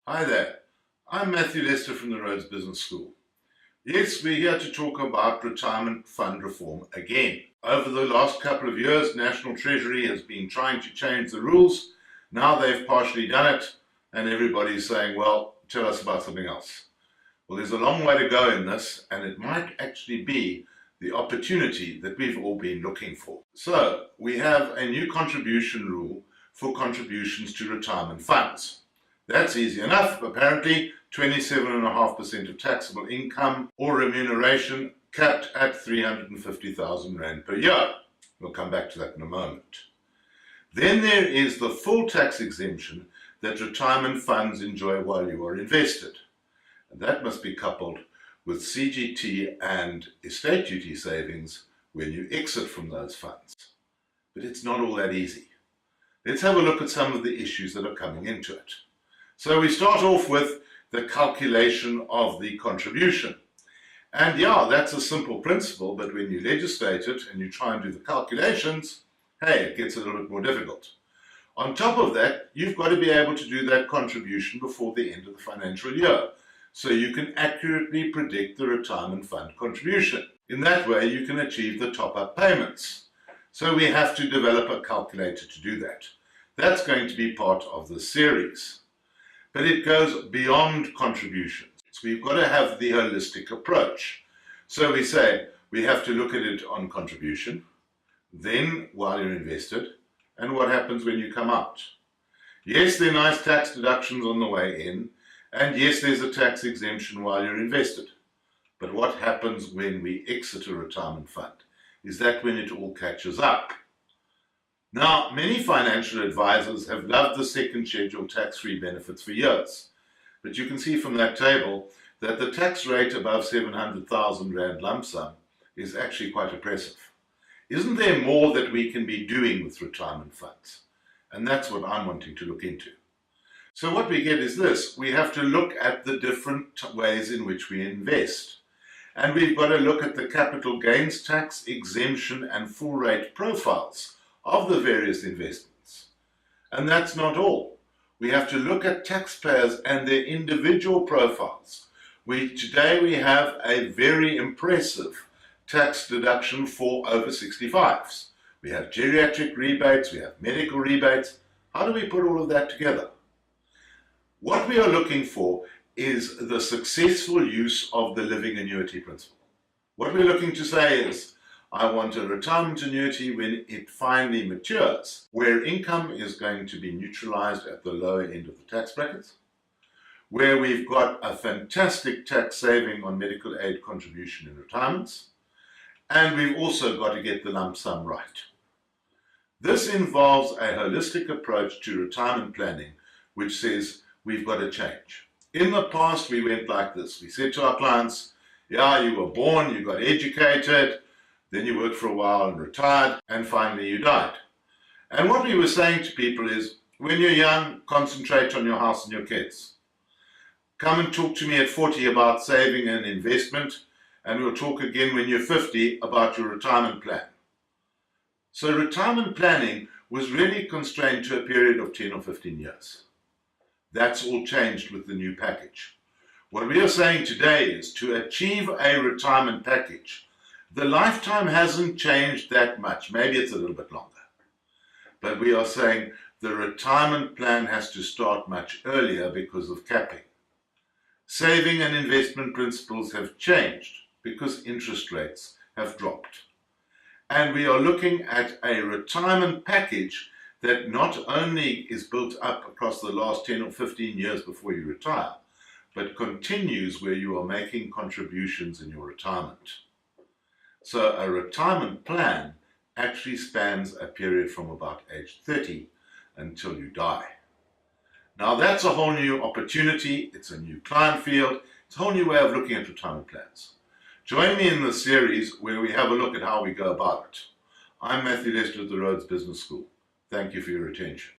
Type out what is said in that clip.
Hi there, I'm Matthew Lester from the Rhodes Business School. Yes, we're here to talk about retirement fund reform again. Over the last couple of years, National Treasury has been trying to change the rules. Now they've partially done it, and everybody's saying, well, tell us about something else. Well, there's a long way to go in this, and it might actually be the opportunity that we've all been looking for. So, we have a new contribution rule for contributions to retirement funds. That's easy enough. Apparently, 27.5% of taxable income or remuneration capped at 350,000 Rand per year. We'll come back to that in a moment. Then there is the full tax exemption that retirement funds enjoy while you are invested. And that must be coupled with CGT and estate duty savings when you exit from those funds. But it's not all that easy. Let's have a look at some of the issues that are coming into it. So we start off with the calculation of the contribution. And yeah, that's a simple principle, but when you legislate it and you try and do the calculations, hey, it gets a little bit more difficult. On top of that, you've got to be able to do that contribution before the end of the financial year, so you can accurately predict the retirement fund contribution. In that way, you can achieve the top-up payments. So we have to develop a calculator to do that. That's going to be part of the series. But it goes beyond contributions. So we've got to have the holistic approach. So we say we have to look at it on contribution, then while you're invested, and what happens when you come out. Yes, there are nice tax deductions on the way in, and yes, there's a tax exemption while you're invested. But what happens when we exit a retirement fund? Is that when it all catches up? Now, many financial advisors have loved the second schedule tax-free benefits for years. But you can see from that table that the tax rate above 700,000 Rand lump sum is actually quite oppressive. Isn't there more that we can be doing with retirement funds? And that's what I'm wanting to look into. So what we get is this. We have to look at the different ways in which we invest. And we've got to look at the capital gains tax, exemption, and full rate profiles of the various investments. And that's not all. We have to look at taxpayers and their individual profiles. Today we have a very impressive tax deduction for over 65s. We have geriatric rebates, we have medical rebates. How do we put all of that together? What we are looking for is the successful use of the living annuity principle. What we're looking to say is, I want a retirement annuity when it finally matures, where income is going to be neutralized at the lower end of the tax brackets, where we've got a fantastic tax saving on medical aid contribution in retirements, and we've also got to get the lump sum right. This involves a holistic approach to retirement planning, which says we've got to change. In the past, we went like this. We said to our clients, yeah, you were born, you got educated, then you worked for a while and retired, and finally you died. And what we were saying to people is, when you're young, concentrate on your house and your kids. Come and talk to me at 40 about saving and investment, and we'll talk again when you're 50 about your retirement plan. So retirement planning was really constrained to a period of 10 or 15 years. That's all changed with the new package. What we are saying today is to achieve a retirement package, the lifetime hasn't changed that much. Maybe it's a little bit longer. But we are saying the retirement plan has to start much earlier because of capping. Saving and investment principles have changed because interest rates have dropped. And we are looking at a retirement package that not only is built up across the last 10 or 15 years before you retire, but continues where you are making contributions in your retirement. So a retirement plan actually spans a period from about age 30 until you die. Now that's a whole new opportunity, it's a new client field, it's a whole new way of looking at retirement plans. Join me in this series where we have a look at how we go about it. I'm Matthew Lester at the Rhodes Business School. Thank you for your attention.